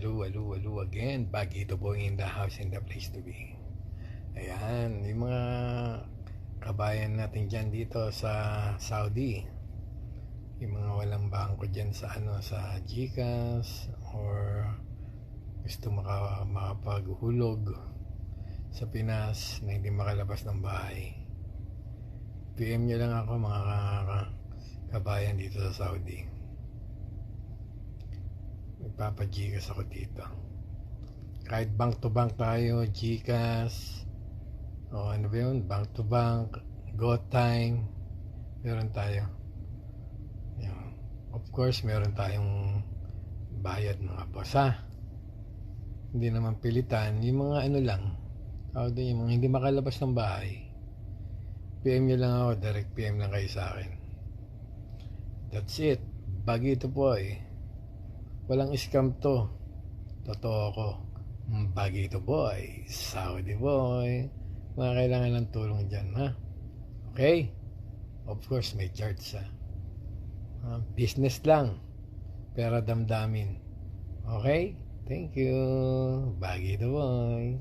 Hello again. Bagito Boy in the house, in the place to be. Ayan, yung mga kabayan natin dyan dito sa Saudi. Yung mga walang bangko dyan sa sa GCash or gusto makapaghulog sa Pinas na hindi makalabas ng bahay. PM nyo lang ako mga kabayan dito sa Saudi. Magpapa-GCash ako dito. Kahit bank to bank tayo, GCash, o ano ba yun, bank to bank, GoTime, meron tayo. Yan. Of course, meron tayong bayad mga boss, ha? Hindi naman pilitan, yung mga lang, yung mga hindi makalabas ng bahay. PM nyo lang ako, direct PM lang kayo sa akin. That's it. Bagito Boy. Walang scam to. Totoo ko. Bagito Boy. Saudi Boy. Mga kailangan ng tulong dyan, ha? Okay? Of course, may charge, ha? Business lang. Pero damdamin. Okay? Thank you. Bagito Boy.